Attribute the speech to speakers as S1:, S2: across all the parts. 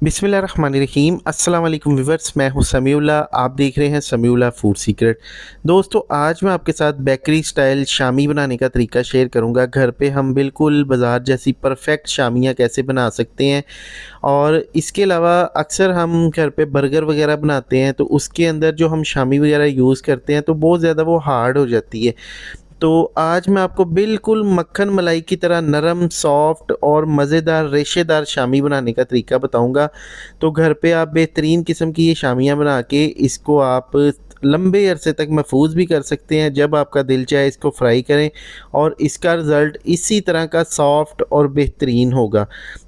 S1: बिस्मिल्लाहिर्रहमानिर्रहीम। अस्सलाम वालेकुम व्यूअर्स, मैं हूं समीउल्लाह। आप देख रहे हैं समीउल्लाह फूड सीक्रेट। दोस्तों, आज मैं आपके साथ बेकरी स्टाइल शामी बनाने का तरीका शेयर करूंगा। घर पे हम बिल्कुल बाज़ार जैसी परफेक्ट शामियां कैसे बना सकते हैं। और इसके अलावा अक्सर हम घर पे बर्गर वगैरह बनाते हैं, तो उसके अंदर जो हम शामी वगैरह यूज़ करते हैं तो बहुत ज़्यादा वो हार्ड हो जाती है। तो आज मैं आपको बिल्कुल मक्खन मलाई की तरह नरम, सॉफ्ट और मज़ेदार रेशेदार शामी बनाने का तरीका बताऊंगा। तो घर पे आप बेहतरीन किस्म की ये शामियाँ बना के इसको आप लंबे अरसे तक महफूज भी कर सकते हैं। जब आपका दिल चाहे इसको फ्राई करें और इसका रिज़ल्ट इसी तरह का सॉफ्ट और बेहतरीन होगा।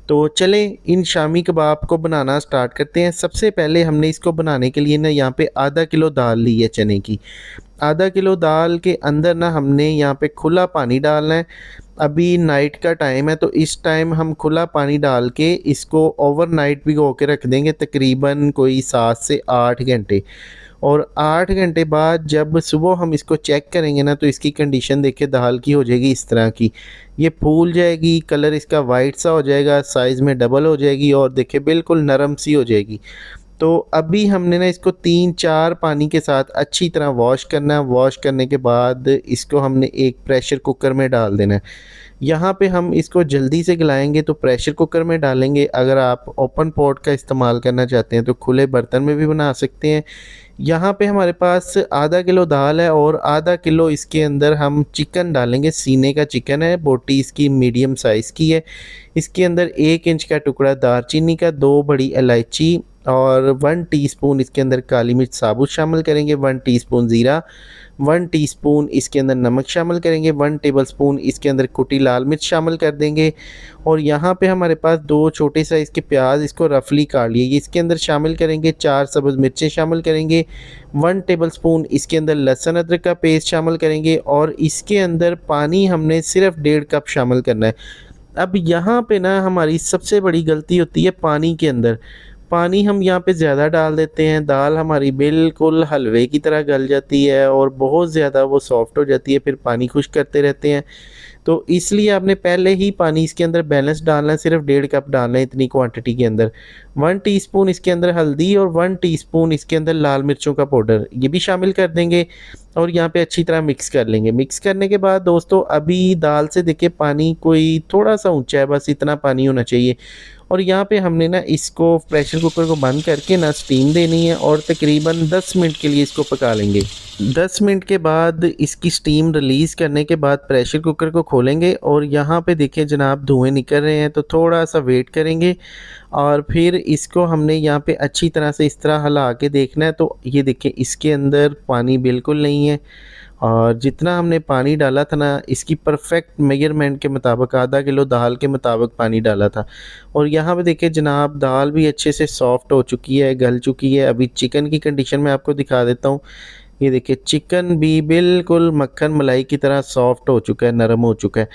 S1: तो चलें इन शामी कबाब को बनाना स्टार्ट करते हैं। सबसे पहले हमने इसको बनाने के लिए ना यहाँ पे आधा किलो दाल ली है चने की। आधा किलो दाल के अंदर ना हमने यहाँ पे खुला पानी डालना है। अभी नाइट का टाइम है, तो इस टाइम हम खुला पानी डाल के इसको ओवरनाइट भिगो के रख देंगे, तकरीबन कोई 7 से 8 घंटे। और 8 घंटे बाद जब सुबह हम इसको चेक करेंगे ना, तो इसकी कंडीशन देखिए दाल की हो जाएगी इस तरह की। ये फूल जाएगी, कलर इसका वाइट सा हो जाएगा, साइज़ में डबल हो जाएगी और देखिए बिल्कुल नरम सी हो जाएगी। तो अभी हमने ना इसको 3-4 पानी के साथ अच्छी तरह वॉश करना है। वॉश करने के बाद इसको हमने एक प्रेशर कुकर में डाल देना है। यहाँ पे हम इसको जल्दी से गलाएंगे तो प्रेशर कुकर में डालेंगे। अगर आप ओपन पॉट का इस्तेमाल करना चाहते हैं तो खुले बर्तन में भी बना सकते हैं। यहाँ पे हमारे पास आधा किलो दाल है और आधा किलो इसके अंदर हम चिकन डालेंगे। सीने का चिकन है, बोटी इसकी मीडियम साइज़ की है। इसके अंदर 1 इंच का टुकड़ा दालचीनी का, 2 बड़ी इलायची और 1 टीस्पून इसके अंदर काली मिर्च साबुत शामिल करेंगे, 1 टीस्पून ज़ीरा, 1 टीस्पून इसके अंदर नमक शामिल करेंगे, 1 टेबलस्पून इसके अंदर कुटी लाल मिर्च शामिल कर देंगे। और यहाँ पे हमारे पास 2 छोटे साइज़ के प्याज, इसको रफली काट लिए, ये इसके अंदर शामिल करेंगे। 4 सब्ज़ मिर्चें शामिल करेंगे, 1 टेबलस्पून इसके अंदर लहसुन अदरक का पेस्ट शामिल करेंगे और इसके अंदर पानी हमने सिर्फ 1.5 कप शामिल करना है। अब यहाँ पे ना हमारी सबसे बड़ी गलती होती है पानी के अंदर। पानी हम यहाँ पे ज़्यादा डाल देते हैं, दाल हमारी बिल्कुल हलवे की तरह गल जाती है और बहुत ज़्यादा वो सॉफ्ट हो जाती है, फिर पानी खुश करते रहते हैं। तो इसलिए आपने पहले ही पानी इसके अंदर बैलेंस डालना है, सिर्फ 1.5 कप डालना है इतनी क्वांटिटी के अंदर। 1 टीस्पून इसके अंदर हल्दी और 1 टीस्पून इसके अंदर लाल मिर्चों का पाउडर ये भी शामिल कर देंगे और यहाँ पे अच्छी तरह मिक्स कर लेंगे। मिक्स करने के बाद दोस्तों अभी दाल से देखिए पानी कोई थोड़ा सा ऊंचा है, बस इतना पानी होना चाहिए। और यहाँ पे हमने ना इसको प्रेशर कुकर को बंद करके ना स्टीम देनी है और तकरीबन 10 मिनट के लिए इसको पका लेंगे। 10 मिनट के बाद इसकी स्टीम रिलीज़ करने के बाद प्रेशर कुकर को खोलेंगे और यहाँ पे देखिए जनाब धुएँ निकल रहे हैं, तो थोड़ा सा वेट करेंगे और फिर इसको हमने यहाँ पे अच्छी तरह से इस तरह हिला के देखना है। तो ये देखिए इसके अंदर पानी बिल्कुल नहीं है और जितना हमने पानी डाला था ना, इसकी परफेक्ट मेजरमेंट के मुताबिक आधा किलो दाल के मुताबिक पानी डाला था। और यहाँ पे देखिए जनाब दाल भी अच्छे से सॉफ्ट हो चुकी है, गल चुकी है। अभी चिकन की कंडीशन में आपको दिखा देता हूँ। ये देखिए चिकन भी बिल्कुल मक्खन मलाई की तरह सॉफ्ट हो चुका है, नरम हो चुका है।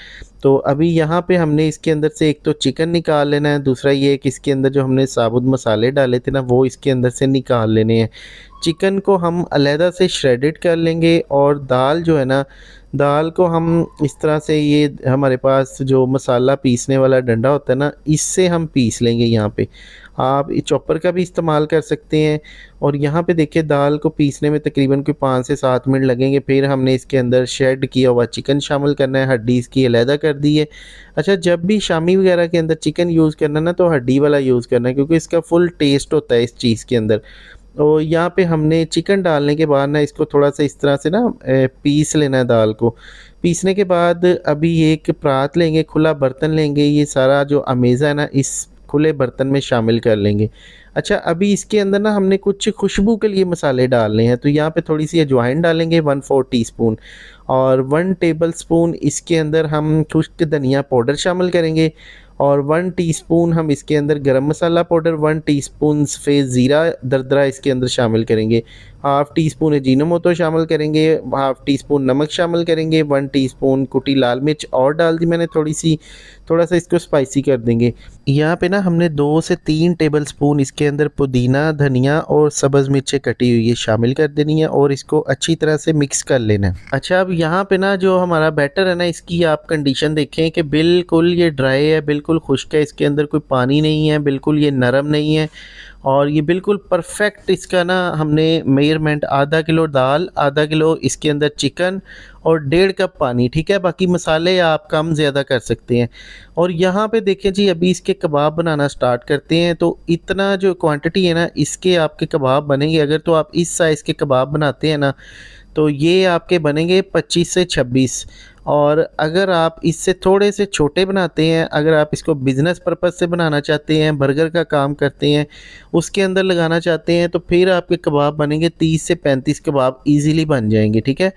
S1: तो अभी यहाँ पे हमने इसके अंदर से एक तो चिकन निकाल लेना है, दूसरा ये कि इसके अंदर जो हमने साबुत मसाले डाले थे ना वो इसके अंदर से निकाल लेने हैं। चिकन को हम अलहदा से श्रेडेड कर लेंगे और दाल जो है ना, दाल को हम इस तरह से, ये हमारे पास जो मसाला पीसने वाला डंडा होता है ना, इससे हम पीस लेंगे। यहाँ पे आप चॉपर का भी इस्तेमाल कर सकते हैं। और यहाँ पे देखिए दाल को पीसने में तकरीबन कोई 5 से 7 मिनट लगेंगे। फिर हमने इसके अंदर शेड किया हुआ चिकन शामिल करना है, हड्डी इसकी अलहदा कर दी है। अच्छा, जब भी शामी वगैरह के अंदर चिकन यूज़ करना ना, तो हड्डी वाला यूज़ करना है क्योंकि इसका फुल टेस्ट होता है इस चीज़ के अंदर। तो यहाँ पे हमने चिकन डालने के बाद ना इसको थोड़ा सा इस तरह से ना पीस लेना है दाल को। पीसने के बाद अभी एक परात लेंगे, खुला बर्तन लेंगे, ये सारा जो अमेज़ा है ना इस खुले बर्तन में शामिल कर लेंगे। अच्छा, अभी इसके अंदर ना हमने कुछ खुशबू के लिए मसाले डालने हैं, तो यहाँ पे थोड़ी सी अजवाइन डालेंगे 1/4 टीस्पून और 1 टेबलस्पून इसके अंदर हम खुश्क धनिया पाउडर शामिल करेंगे और 1 टीस्पून हम इसके अंदर गरम मसाला पाउडर, 1 टीस्पून सफ़ेद ज़ीरा दरदरा इसके अंदर शामिल करेंगे हाफ़ टी स्पून अजीनोमोटो शामिल करेंगे, हाफ़ टी स्पून नमक शामिल करेंगे, 1 टीस्पून कुटी लाल मिर्च और डाल दी मैंने थोड़ी-सी, थोड़ा-सा इसको स्पाइसी कर देंगे। यहाँ पे ना हमने 2 से 3 टेबलस्पून इसके अंदर पुदीना, धनिया और सब्ज़ मिर्चें कटी हुई है शामिल कर देनी है और इसको अच्छी तरह से मिक्स कर लेना है। अच्छा, अब यहाँ पे ना जो हमारा बैटर है ना, इसकी आप कंडीशन देखें कि बिल्कुल ये ड्राई है, बिल्कुल खुश्क है, इसके अंदर कोई पानी नहीं है, बिल्कुल ये नरम नहीं है और ये बिल्कुल परफेक्ट इसका ना हमने मेजरमेंट आधा किलो दाल, आधा किलो इसके अंदर चिकन और 1.5 कप पानी, ठीक है। बाकी मसाले आप कम ज़्यादा कर सकते हैं। और यहाँ पे देखें जी, अभी इसके कबाब बनाना स्टार्ट करते हैं। तो इतना जो क्वांटिटी है ना, इसके आपके कबाब बनेंगे। अगर तो आप इस साइज़ के कबाब बनाते हैं ना, तो ये आपके बनेंगे 25 से 26। और अगर आप इससे थोड़े से छोटे बनाते हैं, अगर आप इसको बिज़नेस पर्पज़ से बनाना चाहते हैं, बर्गर का काम करते हैं, उसके अंदर लगाना चाहते हैं, तो फिर आपके कबाब बनेंगे 30 से 35 कबाब ईज़िली बन जाएंगे, ठीक है।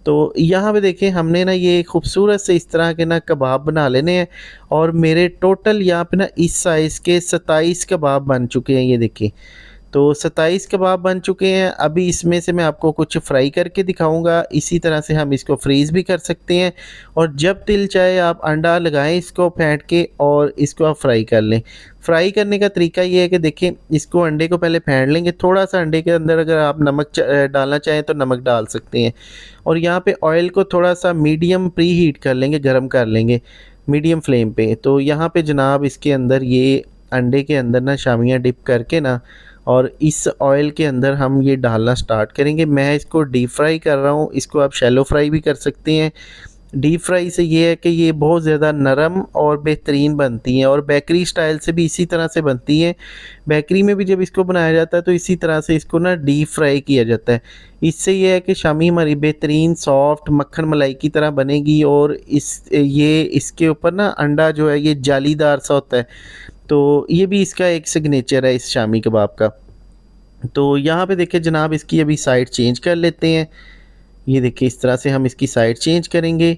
S1: तो यहाँ पे देखें, हमने ना ये खूबसूरत से इस तरह के ना कबाब बना लेने हैं और मेरे टोटल यहाँ पे ना इस साइज़ के 27 कबाब बन चुके हैं, ये देखिए। तो 27 कबाब बन चुके हैं। अभी इसमें से मैं आपको कुछ फ्राई करके दिखाऊंगा। इसी तरह से हम इसको फ्रीज़ भी कर सकते हैं और जब दिल चाहे आप अंडा लगाएं इसको फेंट के और इसको आप फ्राई कर लें। फ्राई करने का तरीका ये है कि देखें, इसको अंडे को पहले फेंट लेंगे, थोड़ा सा अंडे के अंदर अगर आप नमक डालना चाहें तो नमक डाल सकते हैं। और यहाँ पे ऑयल को थोड़ा सा मीडियम प्री हीट कर लेंगे, गर्म कर लेंगे मीडियम फ्लेम पे। तो यहाँ पे जनाब इसके अंदर ये अंडे के अंदर ना शामियाँ डिप करके ना और इस ऑयल के अंदर हम ये डालना स्टार्ट करेंगे। मैं इसको डीप फ्राई कर रहा हूँ, इसको आप शैलो फ्राई भी कर सकते हैं। डीप फ्राई से ये है कि ये बहुत ज़्यादा नरम और बेहतरीन बनती हैं और बेकरी स्टाइल से भी इसी तरह से बनती हैं। बेकरी में भी जब इसको बनाया जाता है तो इसी तरह से इसको ना डीप फ्राई किया जाता है। इससे ये है कि शामी हमारी बेहतरीन सॉफ्ट मक्खन मलाई की तरह बनेगी और ये इसके ऊपर ना अंडा जो है ये जालीदार सा होता है। तो ये भी इसका एक सिग्नेचर है इस शामी कबाब का। तो यहाँ पे देखिए जनाब, इसकी अभी साइड चेंज कर लेते हैं। ये देखिए इस तरह से हम इसकी साइड चेंज करेंगे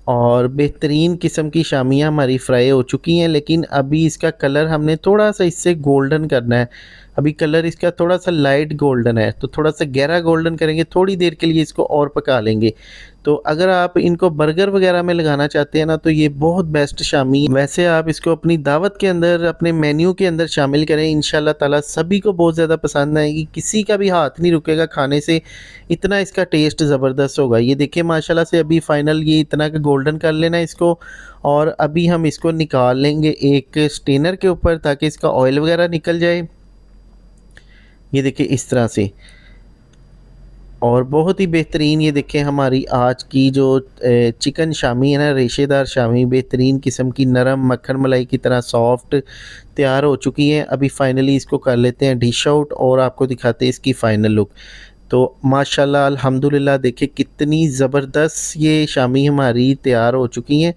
S1: और बेहतरीन किस्म की शामियाँ हमारी फ्राई हो चुकी हैं, लेकिन अभी इसका कलर हमने थोड़ा सा इससे गोल्डन करना है। अभी कलर इसका थोड़ा सा लाइट गोल्डन है, तो थोड़ा सा गहरा गोल्डन करेंगे, थोड़ी देर के लिए इसको और पका लेंगे। तो अगर आप इनको बर्गर वगैरह में लगाना चाहते हैं ना, तो ये बहुत बेस्ट शामी है। वैसे आप इसको अपनी दावत के अंदर, अपने मेन्यू के अंदर शामिल करें, इंशाल्लाह ताला सभी को बहुत ज़्यादा पसंद आएगी, किसी का भी हाथ नहीं रुकेगा खाने से, इतना इसका टेस्ट ज़बरदस्त होगा। ये देखिए माशाल्लाह से अभी फ़ाइनल ये इतना का गोल्डन कर लेना है इसको। और अभी हम इसको निकाल लेंगे एक स्टेनर के ऊपर ताकि इसका ऑयल वगैरह निकल जाए। ये देखिए इस तरह से। और बहुत ही बेहतरीन ये देखें हमारी आज की जो चिकन शामी है ना, रेशेदार शामी, बेहतरीन किस्म की नरम मक्खन मलाई की तरह सॉफ्ट तैयार हो चुकी हैं। अभी फाइनली इसको कर लेते हैं डिश आउट और आपको दिखाते हैं इसकी फ़ाइनल लुक। तो माशाल्लाह अल्हम्दुलिल्लाह देखिए कितनी ज़बरदस्त ये शामी हमारी तैयार हो चुकी हैं।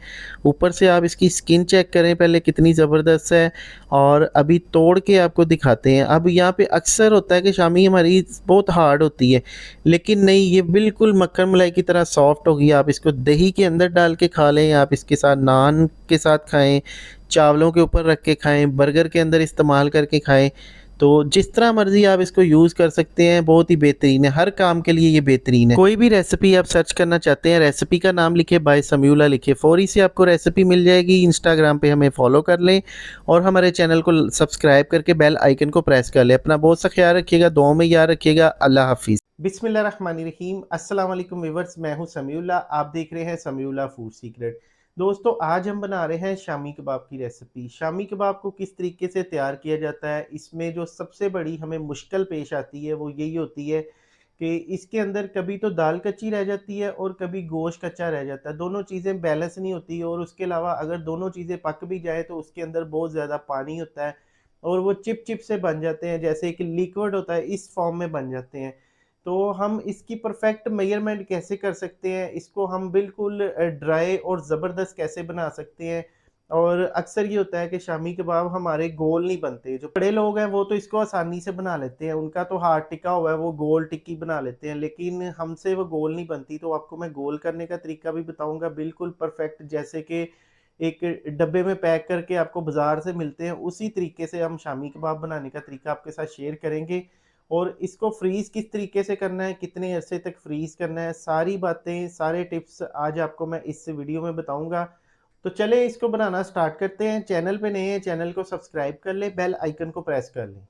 S1: ऊपर से आप इसकी स्किन चेक करें पहले, कितनी ज़बरदस्त है। और अभी तोड़ के आपको दिखाते हैं। अब यहाँ पे अक्सर होता है कि शामी हमारी बहुत हार्ड होती है, लेकिन नहीं, ये बिल्कुल मक्खन मलाई की तरह सॉफ्ट होगी। आप इसको दही के अंदर डाल के खा लें, आप इसके साथ नान के साथ खाएँ, चावलों के ऊपर रख के खाएँ, बर्गर के अंदर इस्तेमाल करके खाएँ। तो जिस तरह मर्ज़ी आप इसको यूज़ कर सकते हैं, बहुत ही बेहतरीन है, हर काम के लिए ये बेहतरीन है। कोई भी रेसिपी आप सर्च करना चाहते हैं, रेसिपी का नाम लिखे बाय समीउल्लाह लिखे, फ़ौरी से आपको रेसिपी मिल जाएगी। इंस्टाग्राम पे हमें फॉलो कर लें और हमारे चैनल को सब्सक्राइब करके बेल आइकन को प्रेस कर लें। अपना बहुत सा ख्याल रखिएगा, दुआओं में याद रखिएगा। अल्लाह हाफिज़। बिस्मिल्लाहिर्रहमानिर्रहीम। अस्सलाम वालेकुम व्यूअर्स, मैं हूं समीउल्लाह, आप देख रहे हैं समीउल्लाह फूड सीक्रेट। दोस्तों आज हम बना रहे हैं शामी कबाब की रेसिपी। शामी कबाब को किस तरीके से तैयार किया जाता है, इसमें जो सबसे बड़ी हमें मुश्किल पेश आती है वो यही होती है कि इसके अंदर कभी तो दाल कच्ची रह जाती है और कभी गोश्त कच्चा रह जाता है। दोनों चीज़ें बैलेंस नहीं होती और उसके अलावा अगर दोनों चीज़ें पक भी जाए तो उसके अंदर बहुत ज़्यादा पानी होता है और वो चिप चिप से बन जाते हैं, जैसे कि लिक्विड होता है इस फॉर्म में बन जाते हैं। तो हम इसकी परफेक्ट मेजरमेंट कैसे कर सकते हैं, इसको हम बिल्कुल ड्राई और ज़बरदस्त कैसे बना सकते हैं। और अक्सर ये होता है कि शामी कबाब हमारे गोल नहीं बनते। जो बड़े लोग हैं वो तो इसको आसानी से बना लेते हैं, उनका तो हाथ टिका हुआ है, वो गोल टिक्की बना लेते हैं, लेकिन हमसे वो गोल नहीं बनती। तो आपको मैं गोल करने का तरीका भी बताऊंगा, बिल्कुल परफेक्ट, जैसे कि एक डब्बे में पैक करके आपको बाजार से मिलते हैं, उसी तरीके से हम शामी कबाब बनाने का तरीका आपके साथ शेयर करेंगे। और इसको फ्रीज़ किस तरीके से करना है, कितने अरसे तक फ्रीज़ करना है, सारी बातें, सारे टिप्स आज आपको मैं इस वीडियो में बताऊंगा। तो चले इसको बनाना स्टार्ट करते हैं। चैनल पे नए हैं, चैनल को सब्सक्राइब कर लें, बेल आइकन को प्रेस कर लें।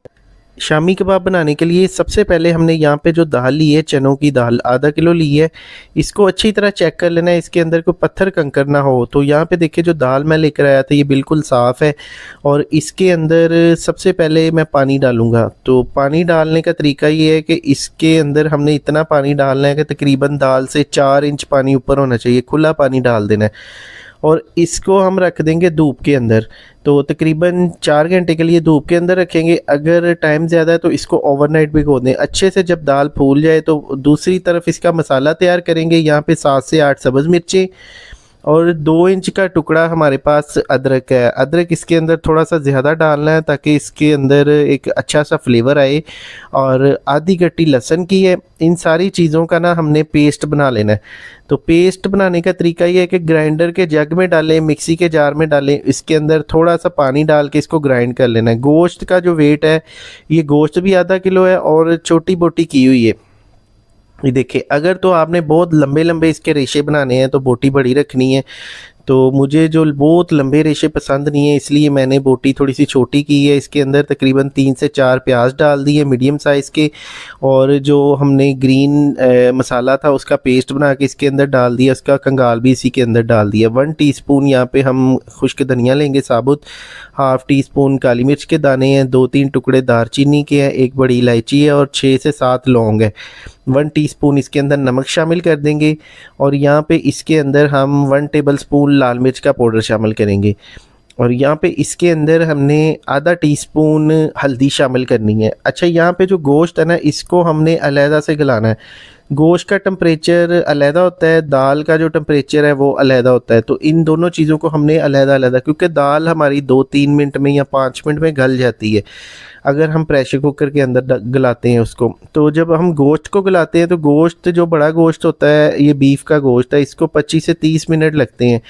S1: शामी कबाब बनाने के लिए सबसे पहले हमने यहाँ पे जो दाल ली है, चनों की दाल आधा किलो ली है। इसको अच्छी तरह चेक कर लेना है, इसके अंदर कोई पत्थर कंकर ना हो। तो यहाँ पे देखिए जो दाल मैं लेकर आया था ये बिल्कुल साफ़ है और इसके अंदर सबसे पहले मैं पानी डालूँगा। तो पानी डालने का तरीका ये है कि इसके अंदर हमने इतना पानी डालना है कि तकरीबन दाल से 4 इंच पानी ऊपर होना चाहिए, खुला पानी डाल देना है। और इसको हम रख देंगे धूप के अंदर। तो तकरीबन 4 घंटे के लिए धूप के अंदर रखेंगे। अगर टाइम ज़्यादा है तो इसको ओवरनाइट भिगो दें अच्छे से। जब दाल फूल जाए तो दूसरी तरफ इसका मसाला तैयार करेंगे। यहाँ पे 7 से 8 सब्ज़ मिर्चें और 2 इंच का टुकड़ा हमारे पास अदरक है। अदरक इसके अंदर थोड़ा सा ज़्यादा डालना है ताकि इसके अंदर एक अच्छा सा फ्लेवर आए। और आधी गट्टी लहसुन की है। इन सारी चीज़ों का ना हमने पेस्ट बना लेना है। तो पेस्ट बनाने का तरीका ये है कि ग्राइंडर के जग में डालें, मिक्सी के जार में डालें, इसके अंदर थोड़ा सा पानी डाल के इसको ग्राइंड कर लेना है। गोश्त का जो वेट है, ये गोश्त भी आधा किलो है और छोटी बोटी की हुई है। ये देखिए, अगर तो आपने बहुत लंबे लंबे इसके रेशे बनाने हैं तो बोटी बड़ी रखनी है। तो मुझे जो बहुत लंबे रेशे पसंद नहीं है, इसलिए मैंने बोटी थोड़ी सी छोटी की है। इसके अंदर तकरीबन 3 से 4 प्याज डाल दिए मीडियम साइज़ के, और जो हमने ग्रीन मसाला था उसका पेस्ट बना के इसके अंदर डाल दिया। उसका कंगाल भी इसी के अंदर डाल दिया। 1 टीस्पून यहाँ पे हम खुश्क धनिया लेंगे साबुत, हाफ़ टी स्पून काली मिर्च के दाने हैं, 2-3 टुकड़े दारचीनी के हैं, 1 बड़ी इलायची है और 6 से 7 लौंग है। 1 टीस्पून इसके अंदर नमक शामिल कर देंगे और यहाँ पे इसके अंदर हम 1 टेबल स्पून लाल मिर्च का पाउडर शामिल करेंगे। और यहाँ पे इसके अंदर हमने आधा टीस्पून हल्दी शामिल करनी है। अच्छा, यहाँ पे जो गोश्त है ना, इसको हमने अलहदा से गलाना है। गोश्त का टेम्परेचर अलहदा होता है, दाल का जो टेम्परेचर है वो अलहदा होता है। तो इन दोनों चीज़ों को हमने अलहदा अलहदा, क्योंकि दाल हमारी 2-3 मिनट में या 5 मिनट में गल जाती है अगर हम प्रेशर कुकर के अंदर गलाते हैं उसको। तो जब हम गोश्त को गलाते हैं तो गोश्त, जो बड़ा गोश्त होता है, ये बीफ का गोश्त है, इसको 25 से 30 मिनट लगते हैं।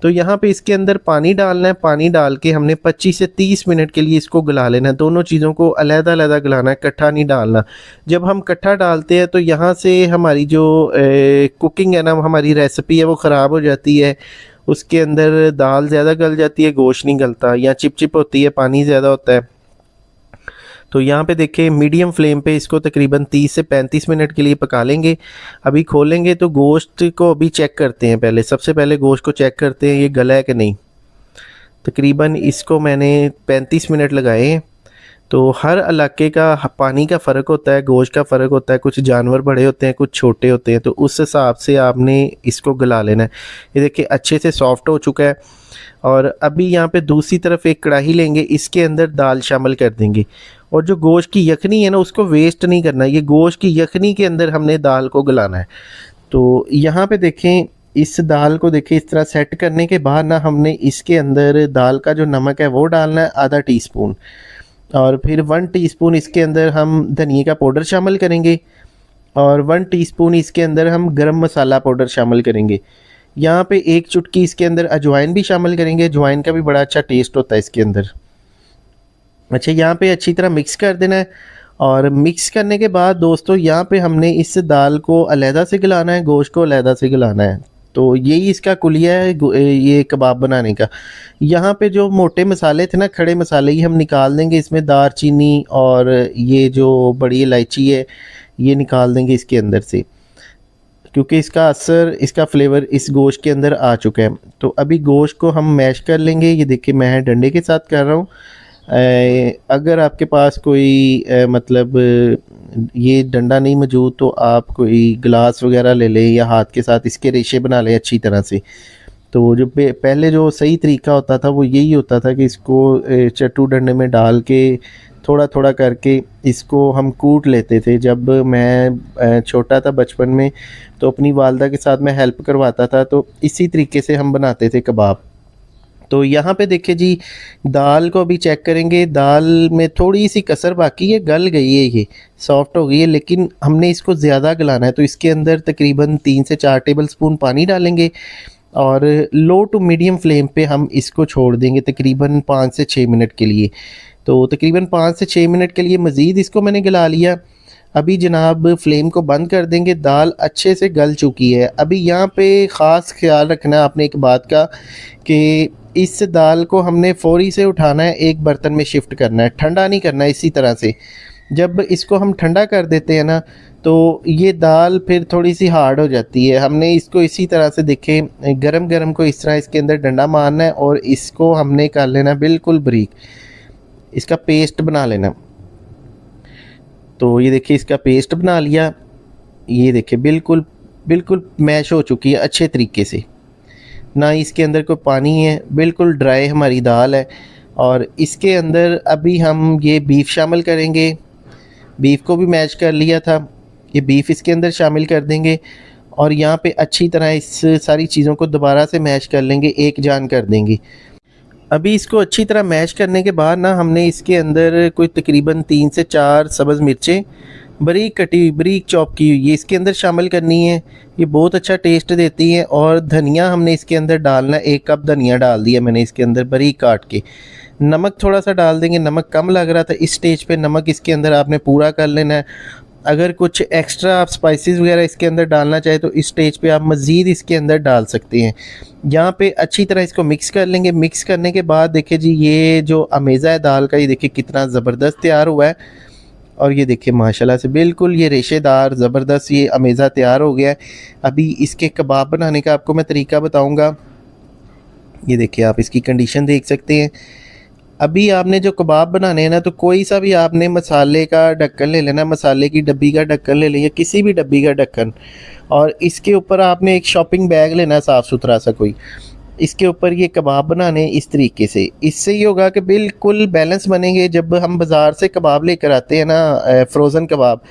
S1: तो यहाँ पे इसके अंदर पानी डालना है। पानी डाल के हमने 25 से 30 मिनट के लिए इसको गला लेना है। दोनों चीज़ों को अलहदा अलहदा गलाना है, इकट्ठा नहीं डालना। जब हम इकट्ठा डालते हैं तो यहाँ से हमारी जो कुकिंग है ना, हमारी रेसिपी है, वो ख़राब हो जाती है। उसके अंदर दाल ज़्यादा गल जाती है, गोश्त नहीं गलता, या चिपचिप होती है, पानी ज़्यादा होता है। तो यहाँ पे देखिए, मीडियम फ्लेम पे इसको तकरीबन 30 से 35 मिनट के लिए पका लेंगे। अभी खोलेंगे तो गोश्त को अभी चेक करते हैं। सबसे पहले गोश्त को चेक करते हैं ये गला है कि नहीं। तकरीबन इसको मैंने 35 मिनट लगाए हैं। तो हर इलाके का पानी का फ़र्क होता है, गोश्त का फ़र्क होता है। कुछ जानवर बड़े होते हैं, कुछ छोटे होते हैं, तो उस हिसाब से आपने इसको गला लेना है। ये देखिए अच्छे से सॉफ्ट हो चुका है। और अभी यहाँ पे दूसरी तरफ एक कढ़ाई लेंगे, इसके अंदर दाल शामिल कर देंगे। और जो गोश्त की यखनी है ना, उसको वेस्ट नहीं करना। ये गोश्त की यखनी के अंदर हमने दाल को गलाना है। तो यहाँ पे देखें, इस दाल को देखिए इस तरह सेट करने के बाद ना हमने इसके अंदर दाल का जो नमक है वो डालना है, आधा टीस्पून। और फिर 1 टीस्पून इसके अंदर हम धनिए का पाउडर शामिल करेंगे और 1 टीस्पून इसके अंदर हम गरम मसाला पाउडर शामिल करेंगे। यहाँ पे 1 चुटकी इसके अंदर अजवाइन भी शामिल करेंगे। अजवाइन का भी बड़ा अच्छा टेस्ट होता है इसके अंदर। अच्छा, यहाँ पे अच्छी तरह मिक्स कर देना है। और मिक्स करने के बाद दोस्तों, यहाँ पे हमने इस दाल को अलहदा से गलाना है, गोश्त को अलहदा से गलाना है। तो यही इसका कुलिया है ये कबाब बनाने का। यहाँ पे जो मोटे मसाले थे ना, खड़े मसाले, ये हम निकाल देंगे। इसमें दारचीनी और ये जो बड़ी इलायची है ये निकाल देंगे इसके अंदर से, क्योंकि इसका असर, इसका फ्लेवर इस गोश्त के अंदर आ चुका है। तो अभी गोश्त को हम मैश कर लेंगे। ये देखिए मैं डंडे के साथ कर रहा हूँ। अगर आपके पास कोई मतलब ये डंडा नहीं मौजूद तो आप कोई गिलास वगैरह ले लें या हाथ के साथ इसके रेशे बना लें अच्छी तरह से। तो जो पहले जो सही तरीका होता था वो यही होता था कि इसको चट्टू डंडे में डाल के थोड़ा थोड़ा करके इसको हम कूट लेते थे। जब मैं छोटा था बचपन में तो अपनी वालदा के साथ मैं हेल्प करवाता था, तो इसी तरीके से हम बनाते थे कबाब। तो यहाँ पे देखिए जी, दाल को अभी चेक करेंगे। दाल में थोड़ी सी कसर बाकी है, गल गई है, ये सॉफ्ट हो गई है, लेकिन हमने इसको ज़्यादा गलाना है। तो इसके अंदर तकरीबन 3 से 4 टेबल स्पून पानी डालेंगे और लो टू मीडियम फ्लेम पे हम इसको छोड़ देंगे तकरीबन 5 से 6 मिनट के लिए। तो तकरीबन 5 से 6 मिनट के लिए मज़ीद इसको मैंने गला लिया। अभी जनाब फ्लेम को बंद कर देंगे, दाल अच्छे से गल चुकी है। अभी यहाँ पे ख़ास ख्याल रखना है आपने एक बात का कि इस दाल को हमने फ़ौरी से उठाना है, एक बर्तन में शिफ्ट करना है, ठंडा नहीं करना है। इसी तरह से जब इसको हम ठंडा कर देते हैं ना तो ये दाल फिर थोड़ी सी हार्ड हो जाती है। हमने इसको इसी तरह से देखें, गरम गरम को इस तरह इसके अंदर डंडा मारना है और इसको हमने कर लेना बिल्कुल बारीक, इसका पेस्ट बना लेना। तो ये देखिए इसका पेस्ट बना लिया, ये देखिए बिल्कुल बिल्कुल मैश हो चुकी है अच्छे तरीके से, ना इसके अंदर कोई पानी है, बिल्कुल ड्राई हमारी दाल है। और इसके अंदर अभी हम ये बीफ शामिल करेंगे, बीफ को भी मैश कर लिया था, ये बीफ इसके अंदर शामिल कर देंगे और यहाँ पे अच्छी तरह इस सारी चीज़ों को दोबारा से मैश कर लेंगे, एक जान कर देंगे। अभी इसको अच्छी तरह मैश करने के बाद ना हमने इसके अंदर कोई तकरीबन 3 से 4 सब्ज़ मिर्चें बारीक कटी हुई, बारीक चॉप की हुई, ये इसके अंदर शामिल करनी है। ये बहुत अच्छा टेस्ट देती है। और धनिया हमने इसके अंदर डालना, 1 कप धनिया डाल दिया मैंने इसके अंदर बारीक काट के। नमक थोड़ा सा डाल देंगे, नमक कम लग रहा था इस स्टेज पे, नमक इसके अंदर आपने पूरा कर लेना है। अगर कुछ एक्स्ट्रा आप स्पाइसेस वगैरह इसके अंदर डालना चाहे तो इस स्टेज पे आप मज़ीद इसके अंदर डाल सकते हैं। यहाँ पे अच्छी तरह इसको मिक्स कर लेंगे। मिक्स करने के बाद देखिए जी ये जो अमेज़ा है दाल का, ये देखिए कितना ज़बरदस्त तैयार हुआ है। और ये देखिए माशाल्लाह से बिल्कुल ये रेशेदार ज़बरदस्त ये अमेज़ा तैयार हो गया है। अभी इसके कबाब बनाने का आपको मैं तरीका बताऊँगा। ये देखिए आप इसकी कंडीशन देख सकते हैं। अभी आपने जो कबाब बनाने हैं ना, तो कोई सा भी आपने मसाले का ढक्कन ले लेना, मसाले की डब्बी का ढक्कन ले लें, किसी भी डब्बी का ढक्कन, और इसके ऊपर आपने एक शॉपिंग बैग लेना साफ़ सुथरा सा कोई, इसके ऊपर ये कबाब बनाने इस तरीके से। इससे ये होगा कि बिल्कुल बैलेंस बनेंगे। जब हम बाज़ार से कबाब लेकर आते हैं ना, फ्रोज़न कबाब,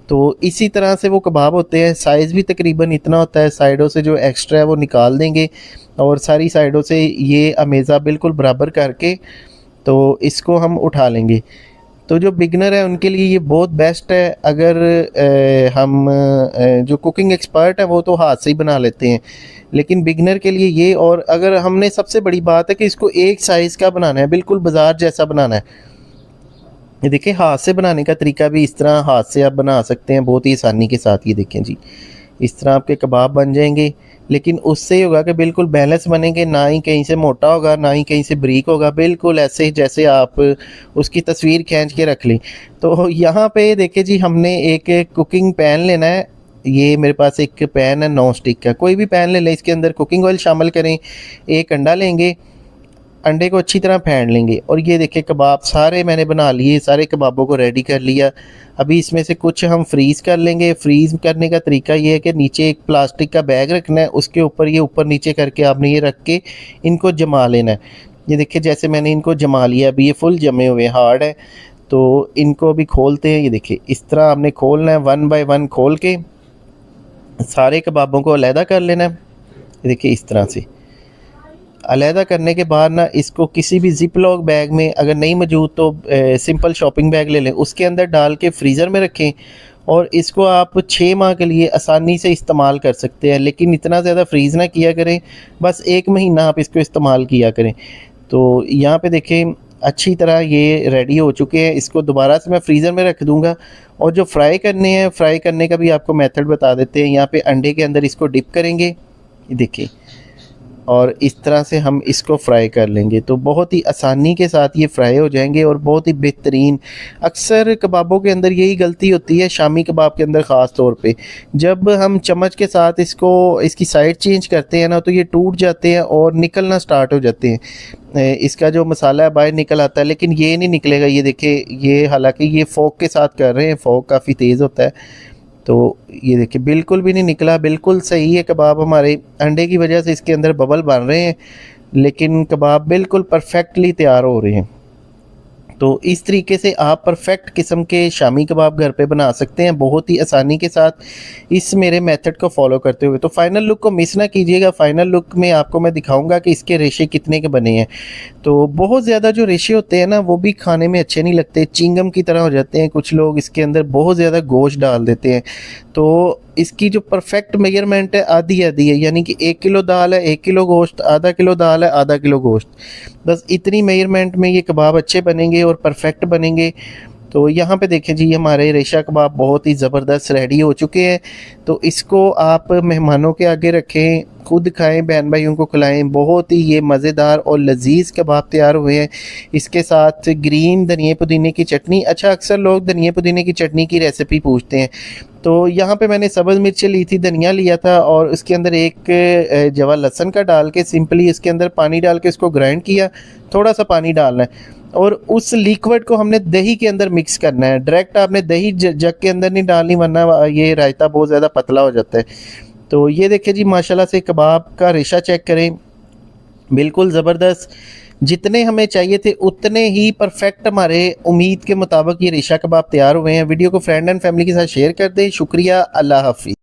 S1: तो इसी तरह से वो कबाब होते हैं, साइज़ भी तकरीबन इतना होता है। साइडों से जो एक्स्ट्रा है वो निकाल देंगे और सारी साइडों से ये अमेज़ा बिल्कुल बराबर करके तो इसको हम उठा लेंगे। तो जो बिगनर है उनके लिए ये बहुत बेस्ट है। अगर जो कुकिंग एक्सपर्ट है वो तो हाथ से ही बना लेते हैं, लेकिन बिगनर के लिए ये, और अगर हमने सबसे बड़ी बात है कि इसको एक साइज़ का बनाना है, बिल्कुल बाज़ार जैसा बनाना है। ये देखिए हाथ से बनाने का तरीका भी इस तरह हाथ से आप बना सकते हैं बहुत ही आसानी के साथ। ये देखें जी, इस तरह आपके कबाब बन जाएंगे, लेकिन उससे ही होगा कि बिल्कुल बैलेंस बनेंगे, ना ही कहीं से मोटा होगा ना ही कहीं से बारीक होगा, बिल्कुल ऐसे जैसे आप उसकी तस्वीर खींच के रख लें। तो यहाँ पे देखिए जी हमने एक कुकिंग पैन लेना है। ये मेरे पास एक पैन है नॉन स्टिक का, कोई भी पैन ले लें, इसके अंदर कुकिंग ऑयल शामिल करें, एक अंडा लेंगे, अंडे को अच्छी तरह फेंट लेंगे। और ये देखिए कबाब सारे मैंने बना लिए, सारे कबाबों को रेडी कर लिया। अभी इसमें से कुछ हम फ्रीज़ कर लेंगे। फ्रीज़ करने का तरीका ये है कि नीचे एक प्लास्टिक का बैग रखना है, उसके ऊपर ये ऊपर नीचे करके आपने ये रख के इनको जमा लेना है। ये देखिए जैसे मैंने इनको जमा लिया, अभी ये फुल जमे हुए हार्ड है। तो इनको अभी खोलते हैं। ये देखिए इस तरह आपने खोलना है, 1 बाय 1 खोल के सारे कबाबों को अलहदा कर लेना है। ये देखिए इस तरह से अलहदा करने के बाद ना इसको किसी भी जिप लॉक बैग में, अगर नहीं मौजूद तो सिंपल शॉपिंग बैग ले लें, उसके अंदर डाल के फ्रीज़र में रखें। और इसको आप 6 माह के लिए आसानी से इस्तेमाल कर सकते हैं, लेकिन इतना ज़्यादा फ्रीज़ ना किया करें, बस 1 महीना आप इसको इस्तेमाल किया करें। तो यहाँ पे देखें अच्छी तरह ये रेडी हो चुके हैं। इसको दोबारा से मैं फ्रीज़र में रख दूँगा। और जो फ्राई करने हैं, फ्राई करने का भी आपको मेथड बता देते हैं। यहाँ पे अंडे के अंदर इसको डिप करेंगे, ये देखिए, और इस तरह से हम इसको फ्राई कर लेंगे तो बहुत ही आसानी के साथ ये फ्राई हो जाएंगे और बहुत ही बेहतरीन। अक्सर कबाबों के अंदर यही गलती होती है, शामी कबाब के अंदर ख़ास तौर पे, जब हम चम्मच के साथ इसकी साइड चेंज करते हैं ना, तो ये टूट जाते हैं और निकलना स्टार्ट हो जाते हैं। इसका जो मसाला है बाहर निकल आता है, लेकिन ये नहीं निकलेगा। ये देखिए, ये हालांकि ये फोक के साथ कर रहे हैं, फोक काफ़ी तेज़ होता है, तो ये देखिए बिल्कुल भी नहीं निकला, बिल्कुल सही है कबाब हमारे। अंडे की वजह से इसके अंदर बबल बन रहे हैं, लेकिन कबाब बिल्कुल परफेक्टली तैयार हो रहे हैं। तो इस तरीके से आप परफेक्ट किस्म के शामी कबाब घर पे बना सकते हैं बहुत ही आसानी के साथ इस मेरे मेथड को फॉलो करते हुए। तो फाइनल लुक को मिस ना कीजिएगा। फाइनल लुक में आपको मैं दिखाऊंगा कि इसके रेशे कितने के बने हैं। तो बहुत ज़्यादा जो रेशे होते हैं ना, वो भी खाने में अच्छे नहीं लगते, चिंगम की तरह हो जाते हैं। कुछ लोग इसके अंदर बहुत ज़्यादा गोश्त डाल देते हैं। तो इसकी जो परफेक्ट मेजरमेंट है आधी आधी है, यानी कि 1 किलो दाल है 1 किलो गोश्त, आधा किलो दाल है आधा किलो गोश्त, बस इतनी मेजरमेंट में ये कबाब अच्छे बनेंगे और परफेक्ट बनेंगे। तो यहाँ पे देखें जी, हमारे रेशा कबाब बहुत ही ज़बरदस्त रेडी हो चुके हैं। तो इसको आप मेहमानों के आगे रखें, खुद खाएं, बहन भाइयों को खिलाएं। बहुत ही ये मज़ेदार और लजीज़ कबाब तैयार हुए हैं। इसके साथ ग्रीन धनिया पुदीने की चटनी, अच्छा अक्सर लोग धनिया पुदीने की चटनी की रेसिपी पूछते हैं, तो यहाँ पे मैंने सब्ज़ मिर्च ली थी, धनिया लिया था और उसके अंदर एक जवा लहसुन का डाल के सिंपली इसके अंदर पानी डाल के इसको ग्राइंड किया। थोड़ा सा पानी डालना है और उस लिक्विड को हमने दही के अंदर मिक्स करना है। डायरेक्ट आपने दही जग के अंदर नहीं डालनी, वरना ये रायता बहुत ज़्यादा पतला हो जाता है। तो ये देखिए जी, माशाल्लाह से कबाब का रेशा चेक करें, बिल्कुल ज़बरदस्त। जितने हमें चाहिए थे उतने ही परफेक्ट हमारे उम्मीद के मुताबिक ये रेशा कबाब तैयार हुए हैं। वीडियो को फ्रेंड एंड फैमिली के साथ शेयर कर दें। शुक्रिया, अल्लाह हाफिज़।